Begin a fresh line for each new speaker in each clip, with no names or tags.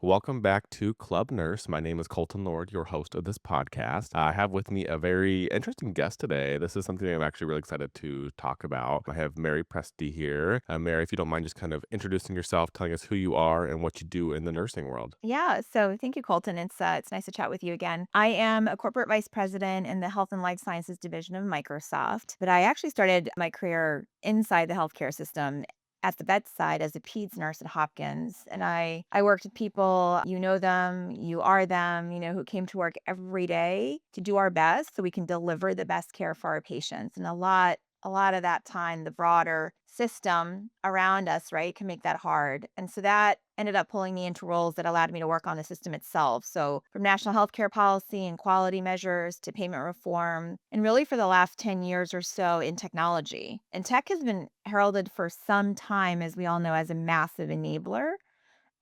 Welcome back to Club Nurse. My name is Colton, your host of this podcast. I have with me a very interesting guest today. This is something I'm actually really excited to talk about. I have Mary Presti here. Mary, if you don't mind just kind of introducing yourself, telling us who you are and what you do in the nursing world.
Yeah, so thank you, Colton. It's nice to chat with you again. I am a corporate vice president in the Health and Life Sciences division of Microsoft, but I actually started my career inside the healthcare system at the bedside as a peds nurse at Hopkins. And I worked with people, you know them, you are them, who came to work every day to do our best so we can deliver the best care for our patients. And a lot of that time, the broader system around us, right, can make that hard. And so that ended up pulling me into roles that allowed me to work on the system itself. So from national healthcare policy and quality measures to payment reform, and really for the last 10 years or so in technology. And tech has been heralded for some time, as we all know, as a massive enabler.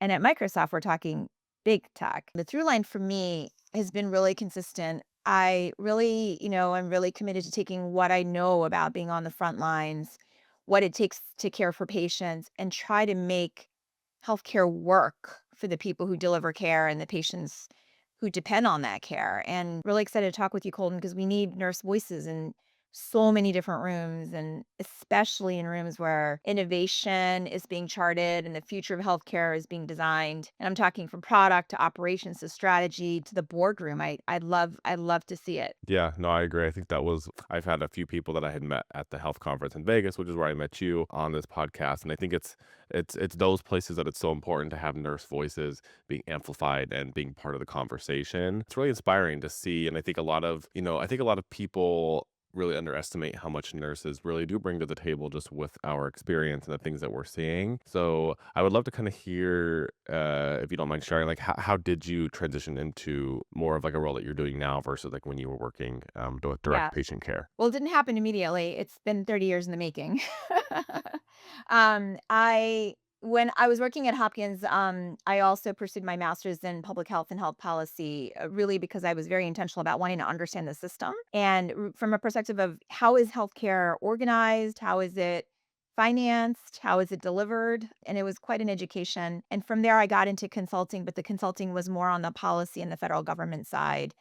And at Microsoft, we're talking big tech. The through line for me has been really consistent. I really, I'm really committed to taking what I know about being on the front lines, what it takes to care for patients, and try to make healthcare work for the people who deliver care and the patients who depend on that care. And really excited to talk with you, Colton, because we need nurse voices in so many different rooms, and especially in rooms where innovation is being charted and the future of healthcare is being designed. And I'm talking from product to operations to strategy to the boardroom. I'd love to see it.
Yeah, no, I agree. I think I've had a few people that I had met at the health conference in Vegas, which is where I met you on this podcast. And I think it's those places that it's so important to have nurse voices being amplified and being part of the conversation. It's really inspiring to see. And I think a lot of people really underestimate how much nurses really do bring to the table just with our experience and the things that we're seeing. So I would love to kind of hear, if you don't mind sharing, like how did you transition into more of like a role that you're doing now versus like when you were working with direct
Yeah.
patient care?
Well, it didn't happen immediately. It's been 30 years in the making. I When I was working at Hopkins, I also pursued my master's in public health and health policy, really because I was very intentional about wanting to understand the system and from a perspective of how is healthcare organized, how is it financed, how is it delivered, and it was quite an education. And from there, I got into consulting, but the consulting was more on the policy and the federal government side.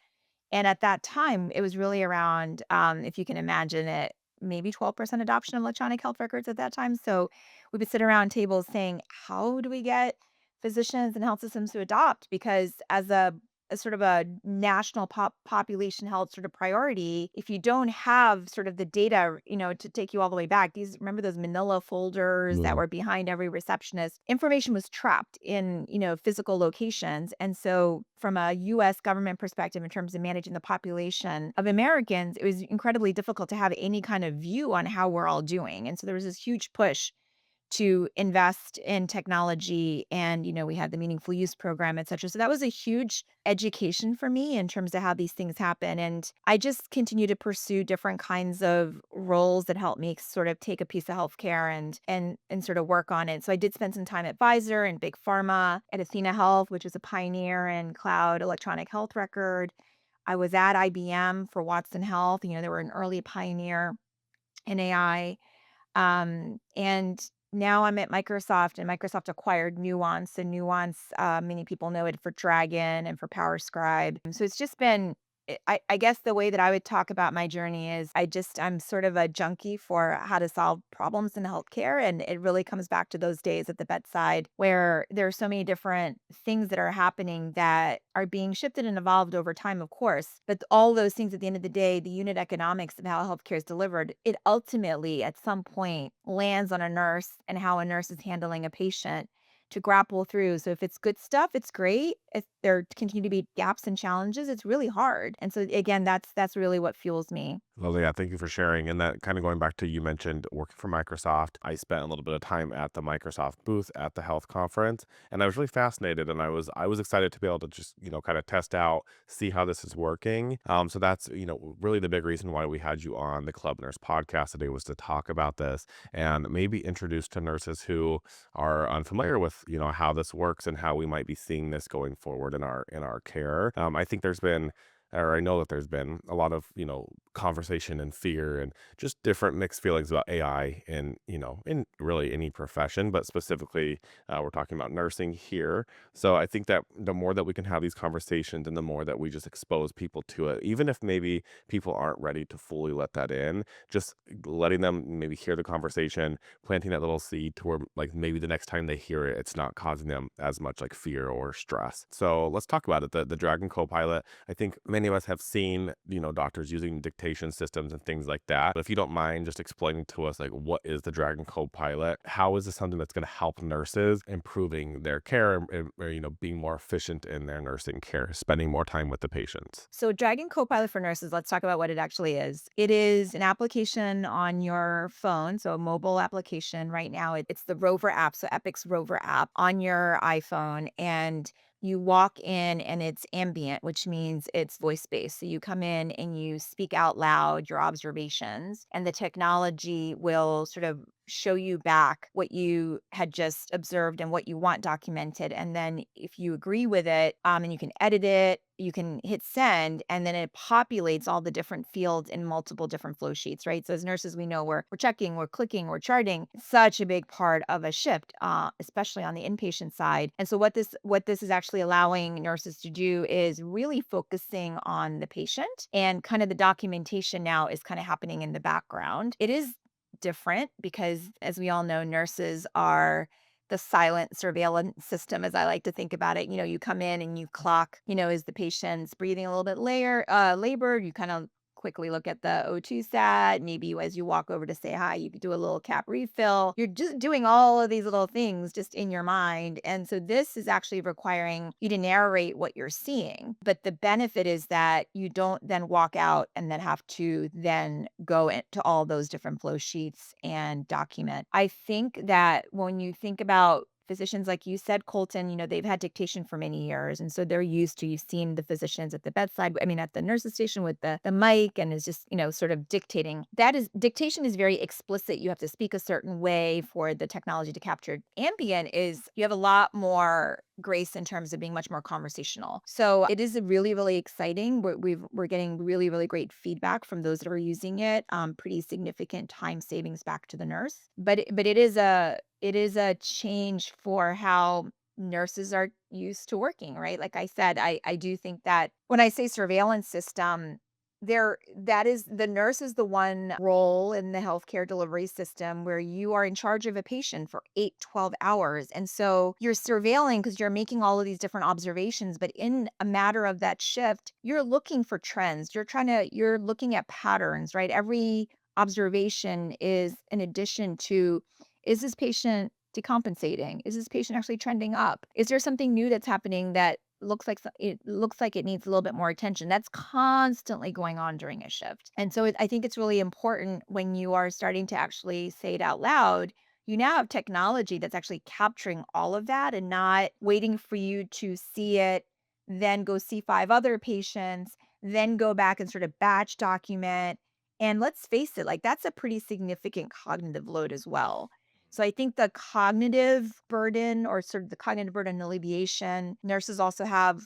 And at that time, it was really around, if you can imagine it, maybe 12% adoption of electronic health records at that time. So we would sit around tables saying, how do we get physicians and health systems to adopt? Because as a sort of a national population health sort of priority, if you don't have sort of the data, to take you all the way back, remember those manila folders that
Mm.
were behind every receptionist, information was trapped in, physical locations. And so from a US government perspective, in terms of managing the population of Americans, it was incredibly difficult to have any kind of view on how we're all doing. And so there was this huge push to invest in technology, and we had the meaningful use program, et cetera. So that was a huge education for me in terms of how these things happen. And I just continue to pursue different kinds of roles that help me sort of take a piece of healthcare and sort of work on it. So I did spend some time at Pfizer and big pharma, at Athena Health, which is a pioneer in cloud electronic health record. I was at IBM for Watson Health. They were an early pioneer in AI. And now I'm at Microsoft, and Microsoft acquired Nuance, and Nuance, many people know it for Dragon and for PowerScribe. So it's just been, I guess the way that I would talk about my journey is I'm sort of a junkie for how to solve problems in healthcare. And it really comes back to those days at the bedside where there are so many different things that are happening that are being shifted and evolved over time, of course. But all those things at the end of the day, the unit economics of how healthcare is delivered, it ultimately at some point lands on a nurse and how a nurse is handling a patient to grapple through. So if it's good stuff, it's great. If there continue to be gaps and challenges, it's really hard. And so again, that's really what fuels me.
Well, yeah, thank you for sharing. And that kind of going back to you mentioned working for Microsoft. I spent a little bit of time at the Microsoft booth at the health conference, and I was really fascinated. And I was excited to be able to just kind of test out, see how this is working. So that's really the big reason why we had you on the Club Nurse podcast today was to talk about this and maybe introduce to nurses who are unfamiliar with how this works and how we might be seeing this going forward in our care. I think there's been or I know that there's been a lot of, conversation and fear and just different mixed feelings about AI in, in really any profession, but specifically, we're talking about nursing here. So I think that the more that we can have these conversations and the more that we just expose people to it, even if maybe people aren't ready to fully let that in, just letting them maybe hear the conversation, planting that little seed to where like maybe the next time they hear it, it's not causing them as much like fear or stress. So let's talk about it. The Dragon Copilot. I think many of us have seen, doctors using dictation systems and things like that. But if you don't mind just explaining to us like what is the Dragon Copilot? How is this something that's going to help nurses improving their care or, being more efficient in their nursing care, spending more time with the patients?
So, Dragon Copilot for Nurses, let's talk about what it actually is. It is an application on your phone, so a mobile application. Right now, it's the Rover app, so Epic's Rover app on your iPhone. And you walk in and it's ambient, which means it's voice based. So, you come in and you speak out loud your observations, and the technology will sort of show you back what you had just observed and what you want documented. And then if you agree with it, and you can edit it, you can hit send, and then it populates all the different fields in multiple different flow sheets, right? So as nurses, we know we're checking, we're clicking, we're charting. Such a big part of a shift, especially on the inpatient side. And so what this is actually allowing nurses to do is really focusing on the patient, and kind of the documentation now is kind of happening in the background. It is different because, as we all know, nurses are the silent surveillance system, as I like to think about it. You come in and you clock, is the patient's breathing a little bit labored? You kind of quickly look at the O2 stat. Maybe as you walk over to say hi, you could do a little cap refill. You're just doing all of these little things just in your mind. And so this is actually requiring you to narrate what you're seeing. But the benefit is that you don't then walk out and then have to then go into all those different flow sheets and document. I think that when you think about physicians, like you said, Colton, they've had dictation for many years. And so they're used to, you've seen the physicians at the bedside, I mean, at the nurse's station with the mic, and is just, sort of dictating. Dictation is very explicit. You have to speak a certain way for the technology to capture. Ambient is, you have a lot more grace in terms of being much more conversational. So it is a really, really exciting. We're getting really, really great feedback from those that are using it. Pretty significant time savings back to the nurse. But it is a change for how nurses are used to working, right? Like I said, I do think that when I say surveillance system, that is, the nurse is the one role in the healthcare delivery system where you are in charge of a patient for 8-12 hours. And so you're surveilling because you're making all of these different observations, but in a matter of that shift, you're looking for trends. You're looking at patterns, right? Every observation is an addition to, is this patient decompensating? Is this patient actually trending up? Is there something new that's happening that it needs a little bit more attention? That's constantly going on during a shift. And so I think it's really important when you are starting to actually say it out loud. You now have technology that's actually capturing all of that and not waiting for you to see it, then go see five other patients, then go back and sort of batch document. And let's face it, like, that's a pretty significant cognitive load as well. So I think the cognitive burden, or sort of the cognitive burden alleviation, nurses also have,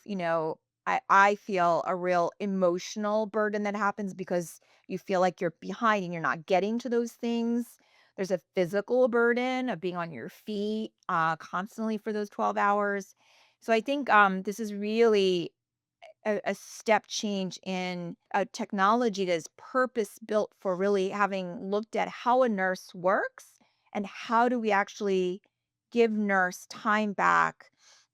I feel a real emotional burden that happens because you feel like you're behind and you're not getting to those things. There's a physical burden of being on your feet constantly for those 12 hours. So I think this is really a step change in a technology that is purpose built for really having looked at how a nurse works, and how do we actually give nurse time back,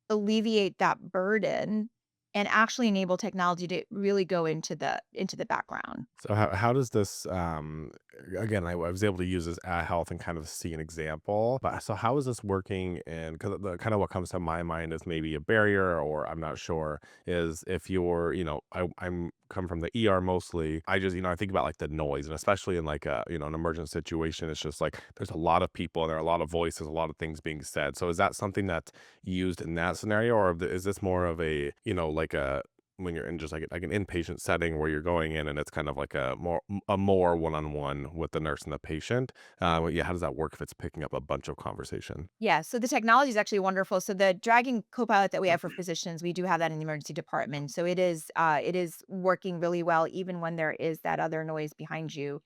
alleviate that burden, and actually enable technology to really go into the background.
So how does this again I was able to use this at health and kind of see an example, but so how is this working? And because the kind of what comes to my mind is maybe a barrier, or I'm not sure, is if you're, I'm come from the ER mostly. I just, I think about like the noise, and especially in like a, an emergent situation, it's just like there's a lot of people and there are a lot of voices, a lot of things being said. So is that something that's used in that scenario, or is this more of a, like a when you're in just like an inpatient setting where you're going in and it's kind of like a more one-on-one with the nurse and the patient. Yeah, how does that work if it's picking up a bunch of conversation?
Yeah, so the technology is actually wonderful. So the Dragon Copilot that we have for physicians, we do have that in the emergency department. So it is working really well, even when there is that other noise behind you.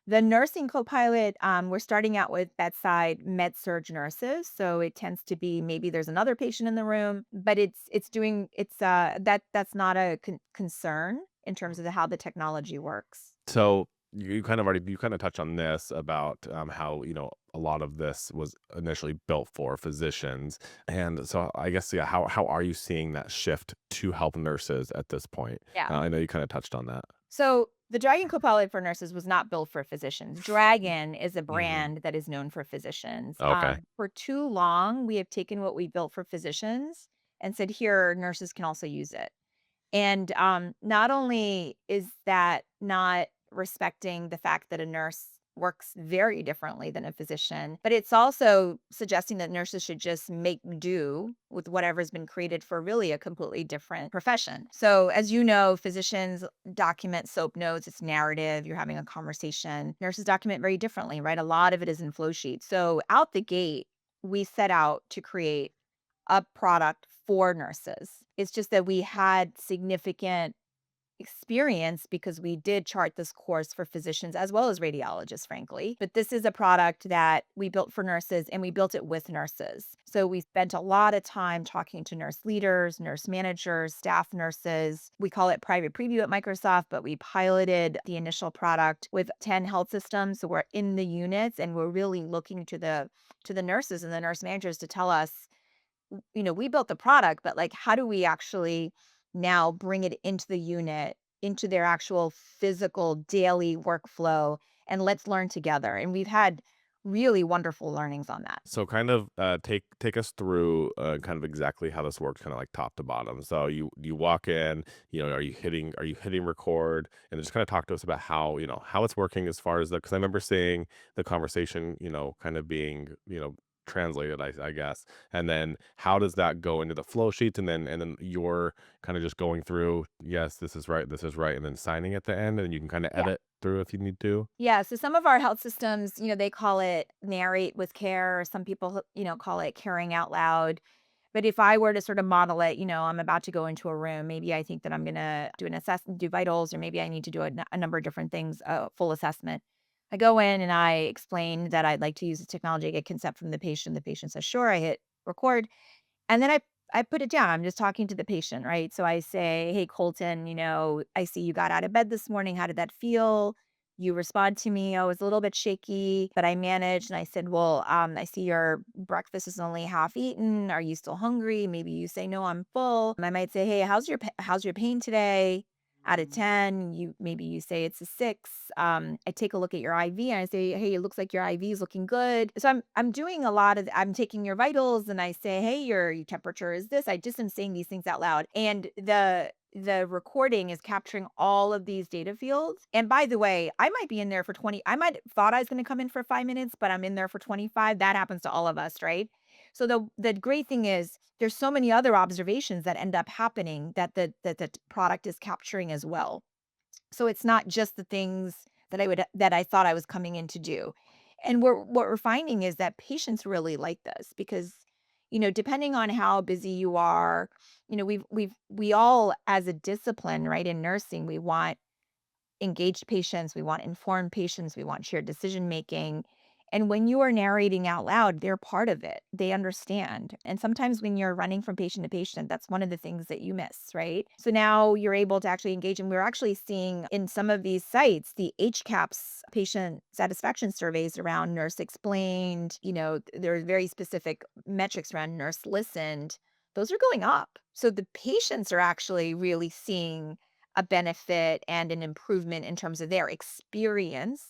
The nursing copilot, we're starting out with bedside med-surg nurses. So it tends to be maybe there's another patient in the room, but that's not a concern in terms of how the technology works.
So you kind of touched on this about how a lot of this was initially built for physicians, and so I guess yeah, how are you seeing that shift to help nurses at this point?
Yeah.
I know you kind of touched on that.
So the Dragon Copilot for nurses was not built for physicians. Dragon is a
Hmm.
brand that is known for physicians.
Okay.
For too long, we have taken what we built for physicians and said, here, nurses can also use it. And not only is that not respecting the fact that a nurse works very differently than a physician, but it's also suggesting that nurses should just make do with whatever's been created for really a completely different profession. So, as you know, physicians document soap notes, it's narrative, you're having a conversation. Nurses document very differently, right? A lot of it is in flow sheets. So, out the gate, we set out to create a product for nurses. It's just that we had significant experience because we did chart this course for physicians as well as radiologists, frankly. But this is a product that we built for nurses and we built it with nurses. So we spent a lot of time talking to nurse leaders, nurse managers, staff nurses. We call it private preview at Microsoft, but we piloted the initial product with 10 health systems. So we're in the units and we're really looking to the nurses and the nurse managers to tell us, we built the product, but like, how do we actually now bring it into the unit, into their actual physical daily workflow, and let's learn together. And we've had really wonderful learnings on that.
So kind of take us through kind of exactly how this works, kind of like top to bottom. So you walk in, are you hitting record, and just kind of talk to us about how how it's working as far as the, because I remember seeing the conversation kind of being translated, I guess, and then how does that go into the flow sheets, and then you're kind of just going through, yes, this is right, and then signing at the end, and you can kind of
Yeah.
edit through if you need to.
Yeah. So some of our health systems, they call it narrate with care. Or some people, call it caring out loud. But if I were to sort of model it, I'm about to go into a room. Maybe I think that I'm going to do an assessment, do vitals, or maybe I need to do a number of different things, a full assessment. I go in and I explain that I'd like to use the technology, get consent from the patient. The patient says, sure. I hit record. And then I put it down. I'm just talking to the patient, right? So I say, "Hey, Colton, I see you got out of bed this morning. How did that feel?" You respond to me, "I was a little bit shaky, but I managed." And I said, "Well, I see your breakfast is only half eaten. Are you still hungry?" Maybe you say, "No, I'm full." I might say, "Hey, how's your pain today?" Out of 10, you say it's a 6. I take a look at your IV and I say, "Hey, it looks like your IV is looking good." So I'm doing a lot of I'm taking your vitals and I say, "Hey, your temperature is this." I just am saying these things out loud. And the recording is capturing all of these data fields. And by the way, I might be in there for 20. I might thought I was going to come in for 5 minutes, but I'm in there for 25. That happens to all of us, right? So the great thing is there's so many other observations that end up happening that the product is capturing as well. So it's not just the things that I thought I was coming in to do. And what we're finding is that patients really like this because, depending on how busy you are, we all as a discipline, right, in nursing, we want engaged patients, we want informed patients, we want shared decision making. And when you are narrating out loud, they're part of it. They understand. And sometimes when you're running from patient to patient, that's one of the things that you miss, right? So now you're able to actually engage. And we're actually seeing in some of these sites, the HCAPS patient satisfaction surveys around nurse explained, there are very specific metrics around nurse listened. Those are going up. So the patients are actually really seeing a benefit and an improvement in terms of their experience,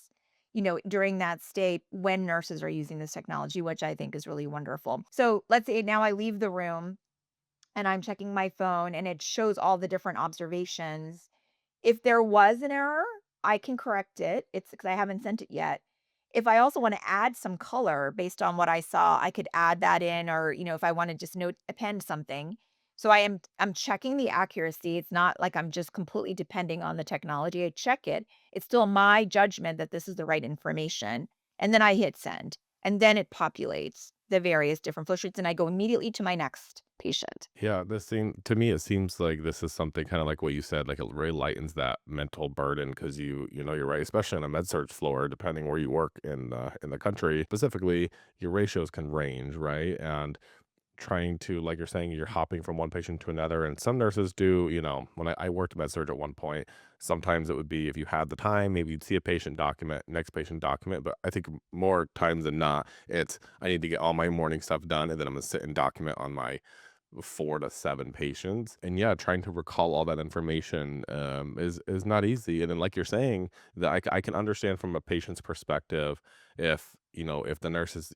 during that stay when nurses are using this technology, which I think is really wonderful. So let's say now I leave the room and I'm checking my phone and it shows all the different observations. If there was an error, I can correct it. It's because I haven't sent it yet. If I also want to add some color based on what I saw, I could add that in, or, if I want to just note append something, So I'm checking the accuracy. It's not like I'm just completely depending on the technology. I check it. It's still my judgment that this is the right information. And then I hit send. And then it populates the various different flow sheets and I go immediately to my next patient.
Yeah, this seem to me, it seems like this is something kinda like what you said, like, it really lightens that mental burden because you're right, especially on a med-surg floor, depending where you work in the country, specifically, your ratios can range, right? And trying to like you're saying, you're hopping from one patient to another, and some nurses do, when I worked med-surg at one point, sometimes it would be if you had the time, maybe you'd see a patient document, next patient document, but I think more times than not, it's, I need to get all my morning stuff done, and then I'm gonna sit and document on my 4 to 7 patients. And yeah, trying to recall all that information is not easy. And then, like you're saying, that I can understand from a patient's perspective if if the nurse is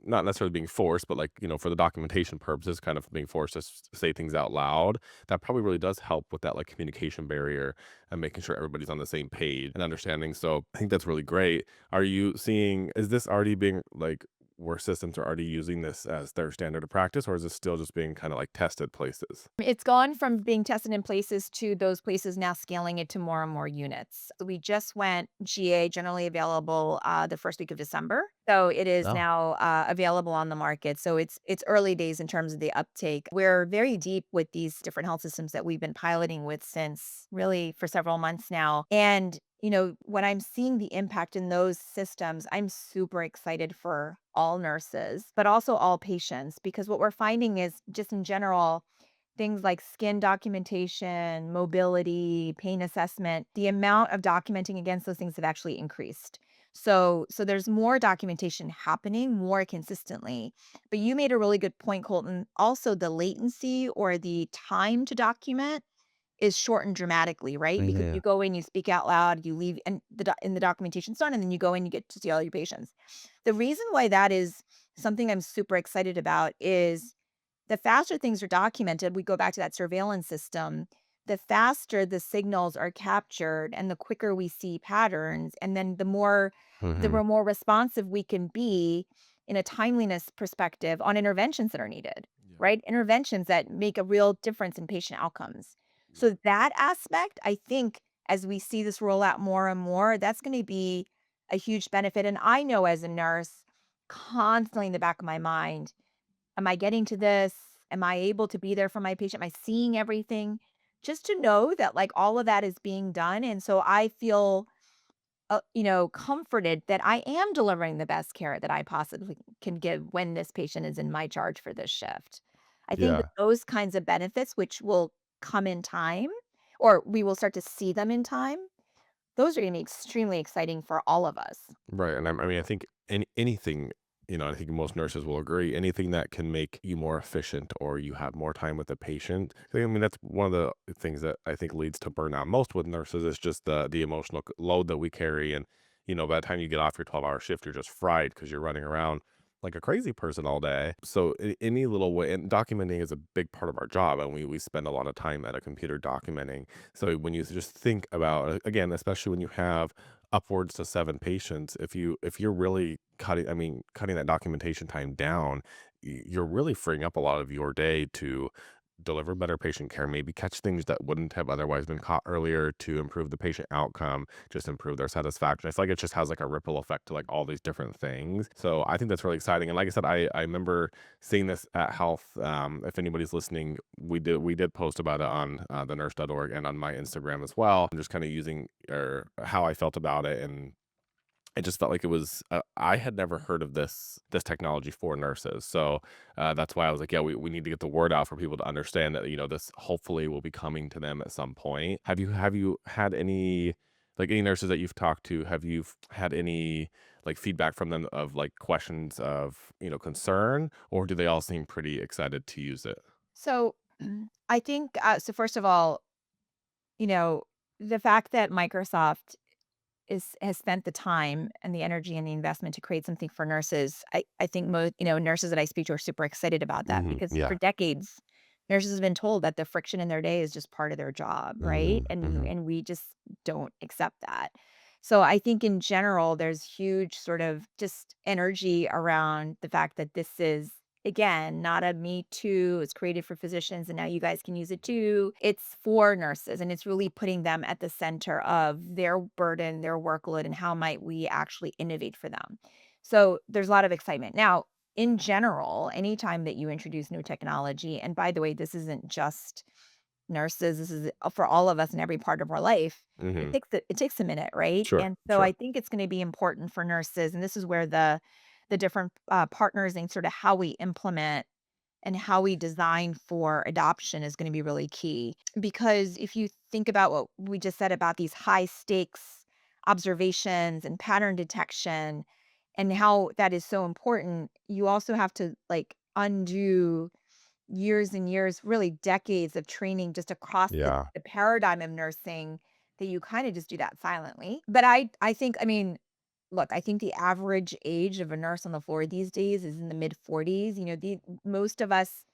not necessarily being forced, but like for the documentation purposes, kind of being forced to say things out loud. That probably really does help with that like communication barrier and making sure everybody's on the same page and understanding. So I think that's really great. Are you seeing? Is this already being like where systems are already using this as their standard of practice, or is this still just being kinda, like, tested places?
It's gone from being tested in places to those places now scaling it to more and more units. So we just went GA, generally available, the first week of December. So it is
Oh.
now available on the market. So it's early days in terms of the uptake. We're very deep with these different health systems that we've been piloting with since really for several months now. And when I'm seeing the impact in those systems, I'm super excited for all nurses, but also all patients, because what we're finding is just in general, things like skin documentation, mobility, pain assessment, the amount of documenting against those things have actually increased. So there's more documentation happening more consistently. But you made a really good point, Colton. Also, the latency or the time to document is shortened dramatically, right? Because you
Yeah.
go in, you speak out loud, you leave, and the documentation's done, and then you go in, you get to see all your patients. The reason why that is something I'm super excited about is the faster things are documented, we go back to that surveillance system, the faster the signals are captured and the quicker we see patterns. And then
Mhm.
the more responsive we can be in a timeliness perspective on interventions that are needed,
Yeah.
right? Interventions that make a real difference in patient outcomes.
Yeah.
So that aspect, I think, as we see this roll out more and more, that's going to be a huge benefit. And I know as a nurse, constantly in the back of my mind, am I getting to this? Am I able to be there for my patient? Am I seeing everything? Just to know that like all of that is being done. And so I feel, comforted that I am delivering the best care that I possibly can give when this patient is in my charge for this shift. I think that
Yeah.
those kinds of benefits, which will come in time, or we will start to see them in time, those are going to be extremely exciting for all of us.
Right, and I mean, I think anything, I think most nurses will agree, anything that can make you more efficient or you have more time with the patient. I mean, that's one of the things that I think leads to burnout most with nurses is just the emotional load that we carry. And, by the time you get off your 12-hour shift, you're just fried because you're running around like a crazy person all day. So any little way, and documenting is a big part of our job, and we spend a lot of time at a computer documenting. So when you just think about, again, especially when you have upwards to 7 patients, if you're really cutting that documentation time down, you're really freeing up a lot of your day to deliver better patient care, maybe catch things that wouldn't have otherwise been caught earlier to improve the patient outcome, just improve their satisfaction. I feel like it just has like a ripple effect to like all these different things. So I think that's really exciting. And like I said, I remember seeing this at Health. If anybody's listening, we did post about it on the Nurse.org and on my Instagram as well. I'm just kind of using or how I felt about it, and it just felt like it was I had never heard of this technology for nurses. So that's why I was like, yeah, we need to get the word out for people to understand that this hopefully will be coming to them at some point. Have you had any like any nurses that you've talked to? Have you had any like feedback from them of like questions of concern, or do they all seem pretty excited to use it?
So I think, so first of all, you know, the fact that Microsoft has spent the time and the energy and the investment to create something for nurses. I think most, nurses that I speak to are super excited about that because for
Yeah.
decades, nurses have been told that the friction in their day is just part of their job, right? And
Hmm.
and we just don't accept that. So I think in general, there's huge sort of just energy around the fact that this is again, not a me too. It's created for physicians and now you guys can use it too. It's for nurses and it's really putting them at the center of their burden, their workload, and how might we actually innovate for them. So there's a lot of excitement. Now, in general, anytime that you introduce new technology, and by the way, this isn't just nurses, this is for all of us in every part of our life.
Mhm.
It takes a minute, right?
Sure,
And so I
sure.
think it's going to be important for nurses, and this is where the different partners and sort of how we implement and how we design for adoption is going to be really key. Because if you think about what we just said about these high stakes observations and pattern detection and how that is so important, you also have to like undo years and years, really decades of training just across
Yeah.
the paradigm of nursing that you kind of just do that silently. But I think, I mean, look, I think the average age of a nurse on the floor these days is in the mid 40s. Most of us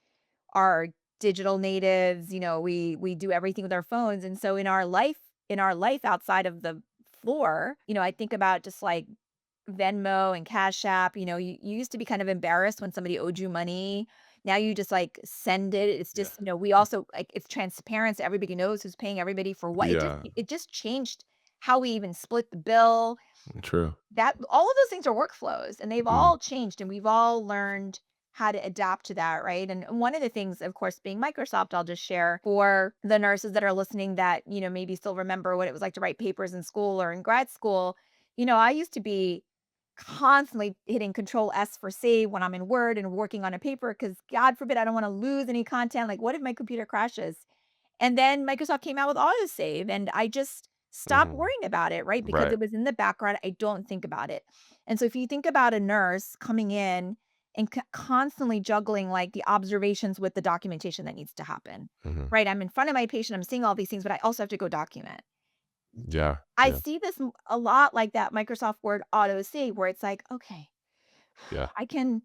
are digital natives. We do everything with our phones, and so in our life outside of the floor, I think about just like Venmo and Cash App. You used to be kind of embarrassed when somebody owed you money. Now you just like send it. It's
Yeah.
just, we also like it's transparent. So everybody knows who's paying everybody for what. It just
Yeah.
it just changed how we even split the bill.
True.
That all of those things are workflows and they've
Mhm.
all changed and we've all learned how to adapt to that, right? And one of the things, of course, being Microsoft, I'll just share for the nurses that are listening that, maybe still remember what it was like to write papers in school or in grad school. I used to be constantly hitting control S for save when I'm in Word and working on a paper because God forbid I don't want to lose any content. Like, what if my computer crashes? And then Microsoft came out with autosave, and I just stopped
Mhm.
worrying about it, right? Because
Right.
it was in the background. I don't think about it. And so if you think about a nurse coming in and constantly juggling like the observations with the documentation that needs to happen,
Mhm.
right? I'm in front of my patient, I'm seeing all these things, but I also have to go document.
Yeah.
I
Yeah.
see this a lot like that Microsoft Word autosave where it's like, okay,
Yeah.
I can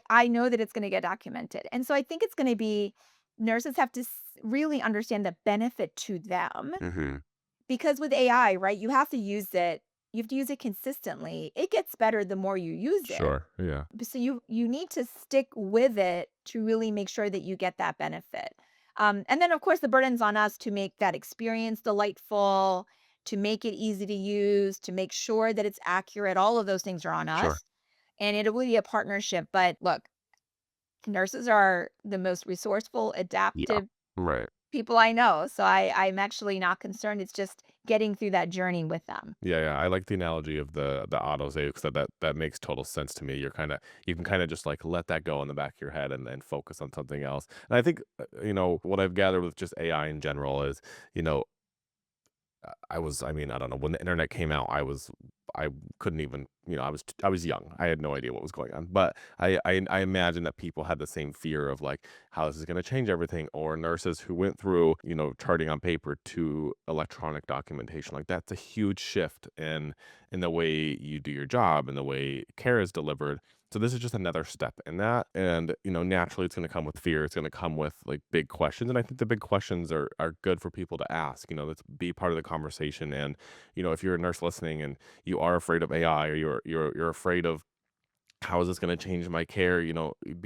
I know that it's gonna get documented, and so I think it's gonna be nurses have to really understand the benefit to them
Mhm.
because with AI, right, you have to use it consistently. It gets better the more you use it.
Sure. Yeah.
So you need to stick with it to really make sure that you get that benefit. And then of course the burden's on us to make that experience delightful, to make it easy to use, to make sure that it's accurate. All of those things are on
Sure.
us. And it'll be a partnership. But look, nurses are the most resourceful,
Yeah.
adaptive
Right.
people I know. So I'm actually not concerned. It's just getting through that journey with them.
Yeah, yeah. I like the analogy of the autosave because that makes total sense to me. You can kind of just like let that go in the back of your head and then focus on something else. And I think what I've gathered with just AI in general is you know I mean, I don't know, when the internet came out, I couldn't even, I was young. I had no idea what was going on. But I imagine that people had the same fear of like how this is going to change everything, or nurses who went through, charting on paper to electronic documentation. Like that's a huge shift in the way you do your job and the way care is delivered. So this is just another step in that. And, naturally it's going to come with fear. It's going to come with like big questions. And I think the big questions are good for people to ask, let's be part of the conversation. And, if you're a nurse listening and you are afraid of AI or you're afraid of how is this going to change my care?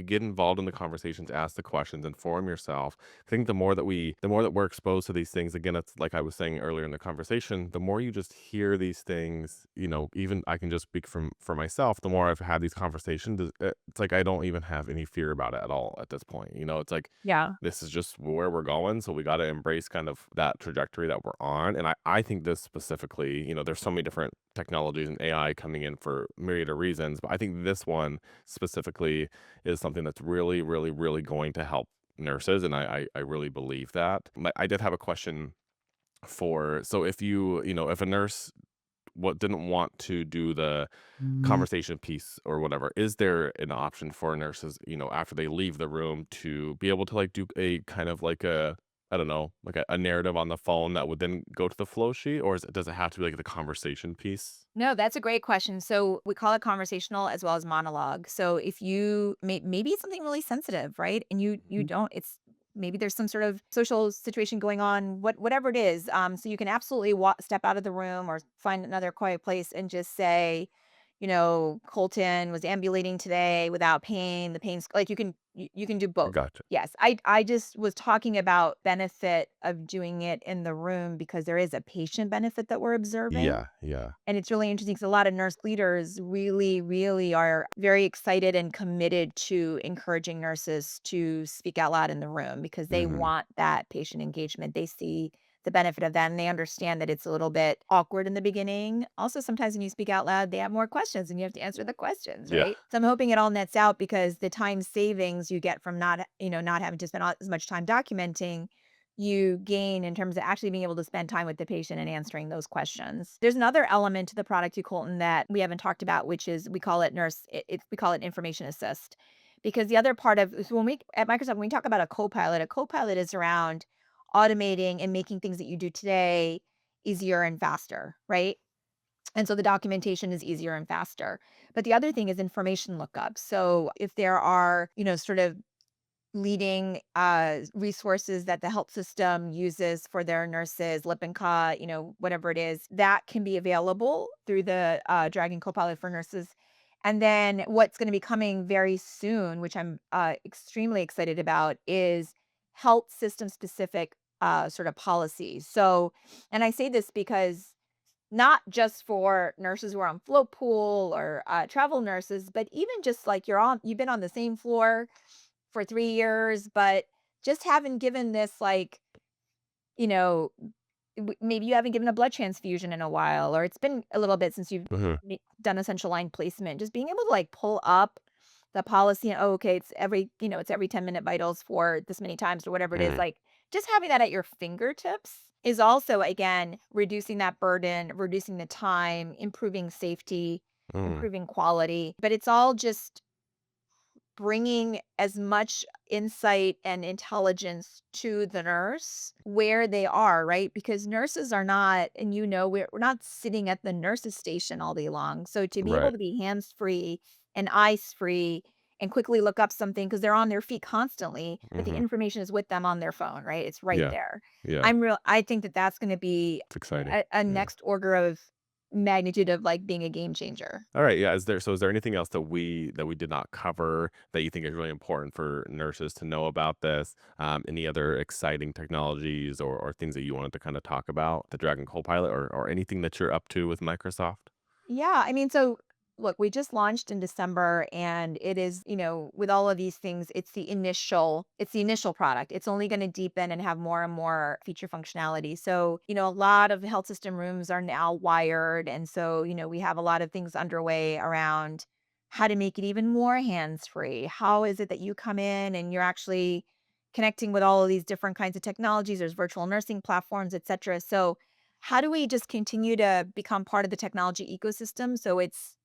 Get involved in the conversations, ask the questions, inform yourself. I think the more that we're exposed to these things, again, it's like I was saying earlier in the conversation, the more you just hear these things, even I can just speak for myself, the more I've had these conversations, it's like I don't even have any fear about it at all at this point. It's like
Yeah.
this is just where we're going. So we got to embrace kind of that trajectory that we're on. And I think this specifically, there's so many different technologies and AI coming in for myriad of reasons. But I think this one specifically is something that's really, really, really going to help nurses. And I really believe that. I did have a question so if if a nurse didn't want to do the conversation piece or whatever, is there an option for nurses, after they leave the room to be able to like do a kind of like a, I don't know, like a narrative on the phone that would then go to the flow sheet, or does it have to be like the conversation piece?
No, that's a great question. So we call it conversational as well as monologue. So if maybe it's something really sensitive, right? And you
Mhm.
don't it's maybe there's some sort of social situation going on, whatever it is. So you can absolutely step out of the room or find another quiet place and just say, Colton was ambulating today without pain. The pain's like you can do both.
Gotcha.
Yes, I just was talking about benefit of doing it in the room because there is a patient benefit that we're observing.
Yeah, yeah.
And it's really interesting because a lot of nurse leaders really, really are very excited and committed to encouraging nurses to speak out loud in the room because they
Mhm.
want that patient engagement. They see the benefit of that and they understand that it's a little bit awkward in the beginning. Also, sometimes when you speak out loud, they have more questions and you have to answer the questions,
Yeah.
right? So I'm hoping it all nets out because the time savings you get from not having to spend as much time documenting you gain in terms of actually being able to spend time with the patient and answering those questions. There's another element to the product too, Colton, that we haven't talked about, which is we call it we call it information assist. Because the other part of so when we at Microsoft, when we talk about a co-pilot is around automating and making things that you do today easier and faster, right? And so the documentation is easier and faster. But the other thing is information lookup. So if there are, sort of leading resources that the health system uses for their nurses, Lippincott, whatever it is, that can be available through the Dragon Copilot for nurses. And then what's going to be coming very soon, which I'm extremely excited about, is health system specific sort of policies. So, and I say this because not just for nurses who are on float pool or travel nurses, but even just like you've been on the same floor for 3 years, but just haven't given this, like, you know, maybe you haven't given a blood transfusion in a while, or it's been a little bit since you've
Mhm.
done a central line placement. Just being able to like pull up the policy and, oh, okay, it's every 10-minute vitals for this many times or whatever it is.
Mhm.
Like just having that at your fingertips is also, again, reducing that burden, reducing the time, improving safety,
Mhm.
improving quality. But it's all just bringing as much insight and intelligence to the nurse where they are, right? Because nurses are not, and we're not sitting at the nurse's station all day long. So to be able
Right.
to be hands free and eyes free and quickly look up something because they're on their feet constantly, but the
Mhm.
information is with them on their phone, right? It's right
Yeah.
there.
Yeah.
I think that that's going to be
It's exciting.
a
Yeah.
next order of magnitude of like being a game changer.
All right, yeah, is there anything else that we did not cover that you think is really important for nurses to know about this? Any other exciting technologies or things that you wanted to kinda talk about, the Dragon Copilot or anything that you're up to with Microsoft?
Yeah, I mean, so look, we just launched in December and it is, with all of these things, it's the initial product. It's only going to deepen and have more and more feature functionality. So, a lot of health system rooms are now wired and so, we have a lot of things underway around how to make it even more hands-free. How is it that you come in and you're actually connecting with all of these different kinds of technologies? There's virtual nursing platforms, et cetera. So, how do we just continue to become part of the technology ecosystem so it's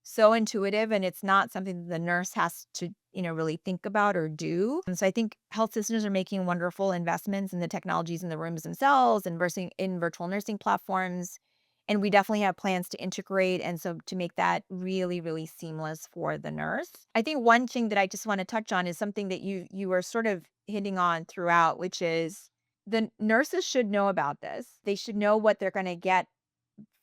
so intuitive and it's not something that the nurse has to, really think about or do? And so I think health systems are making wonderful investments in the technologies in the rooms themselves and in virtual nursing platforms. And we definitely have plans to integrate and so to make that really, really seamless for the nurse. I think one thing that I just want to touch on is something that you were sort of hitting on throughout, which is the nurses should know about this. They should know what they're going to get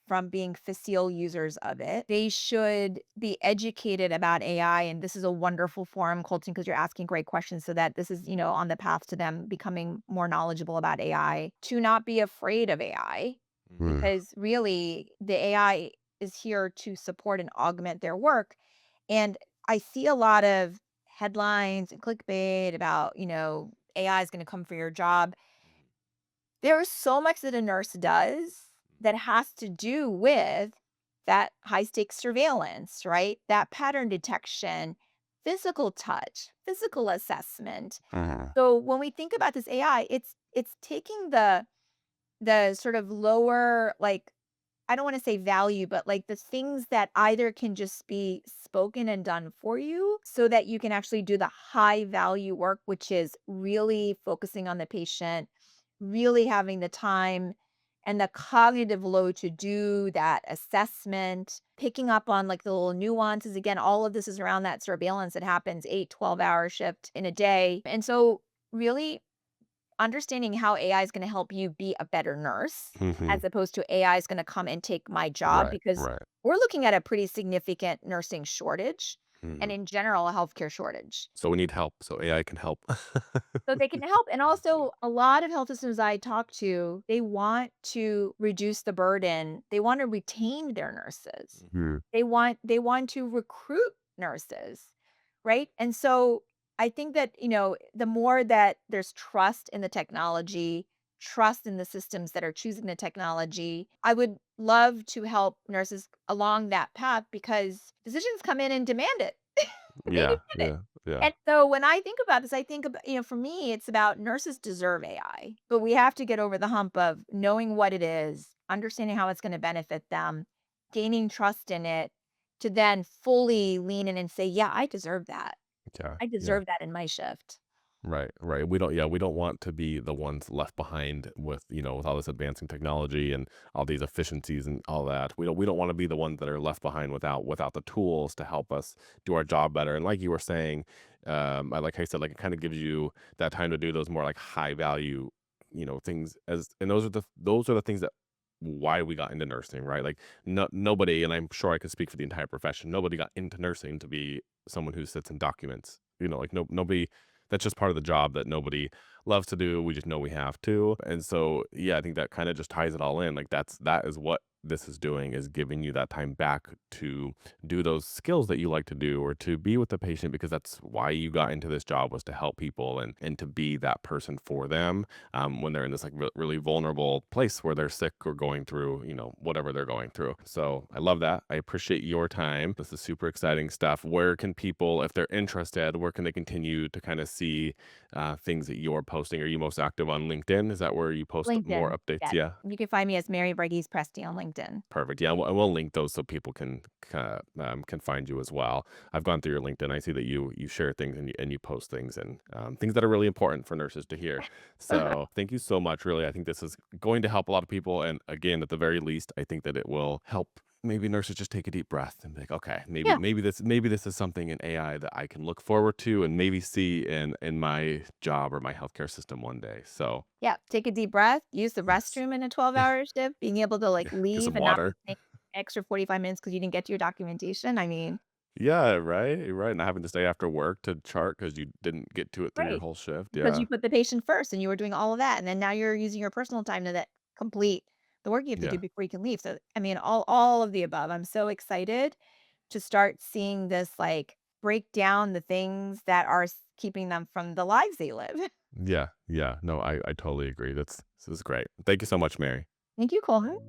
from being facile users of it. They should be educated about AI. And this is a wonderful forum, Colton, because you're asking great questions so that this is, on the path to them becoming more knowledgeable about AI. To not be afraid of AI,
Mm.
because really the AI is here to support and augment their work. And I see a lot of headlines and clickbait about, AI is going to come for your job. There is so much that a nurse does that has to do with that high stakes surveillance, right? That pattern detection, physical touch, physical assessment.
Mhm.
So when we think about this AI, it's taking the sort of lower, like, I don't want to say value, but like the things that either can just be spoken and done for you so that you can actually do the high value work, which is really focusing on the patient, really having the time and the cognitive load to do that assessment, picking up on like the little nuances. Again, all of this is around that surveillance that happens 8, 12-hour shift in a day. And so, really understanding how AI is going to help you be a better nurse
Mhm.
as opposed to AI is going to come and take my job
Right,
because
right.
we're looking at a pretty significant nursing shortage and
Mhm.
in general a healthcare shortage.
So we need help, so AI can help.
So they can help. And also a lot of health systems I talk to, they want to reduce the burden. They want to retain their nurses.
Mhm.
They want to recruit nurses, right? And so I think that, the more that there's trust in the technology, trust in the systems that are choosing the technology, I would love to help nurses along that path because physicians come in and demand it. They
Yeah,
demand it.
yeah, yeah.
And so when I think about this, I think about, for me, it's about nurses deserve AI, but we have to get over the hump of knowing what it is, understanding how it's going to benefit them, gaining trust in it to then fully lean in and say, yeah, I deserve that.
Yeah,
I
yeah.
deserve that in my shift.
Right, right. We don't want to be the ones left behind with, with all this advancing technology and all these efficiencies and all that. We don't want to be the ones that are left behind without the tools to help us do our job better. And like you were saying, I like I said, like it kind of gives you that time to do those more like high value, things as and those are the things that why we got into nursing, right? Like nobody, and I'm sure I could speak for the entire profession, nobody got into nursing to be someone who sits in documents. Like nobody, that's just part of the job that nobody loves to do. We just know we have to. And so, yeah, I think that kind of just ties it all in. Like that is what this is doing, is giving you that time back to do those skills that you like to do or to be with the patient, because that's why you got into this job, was to help people and to be that person for them when they're in this like really vulnerable place where they're sick or going through, whatever they're going through. So I love that. I appreciate your time. This is super exciting stuff. Where can people, if they're interested, where can they continue to kind of see things that you're posting? Are you most active on LinkedIn? Is that where you post more
LinkedIn.
updates?
Yes.
Yeah.
You can find me as Mary Varghese Presti on LinkedIn.
Perfect. Yeah, we'll link those so people can find you as well. I've gone through your LinkedIn. I see that you share things and you post things and things that are really important for nurses to hear. So thank you so much. Really, I think this is going to help a lot of people. And again, at the very least, I think that it will help maybe nurses just take a deep breath and be like, okay, maybe
Yeah.
this is something in AI that I can look forward to and maybe see in my job or my healthcare system one day. So
Yeah, take a deep breath, use the
yes,
restroom in a 12-hour shift, being able to, like,
get
leave
some
and not be
water.
staying extra 45 minutes because you didn't get to your documentation, I mean,
Yeah, right, right, not having to stay after work to chart because you didn't get to it through your
great,
whole shift,
because
yeah,
you put the patient first and you were doing all of that, and then now you're using your personal time to that complete the work you have to do
yeah,
before you can leave, so, I mean, all of the above. I'm so excited to start seeing this, like, break down the things that are keeping them from the lives they live.
yeah, yeah, no, I totally agree, this is great. Thank you so much, Mary.
Thank you, Colton.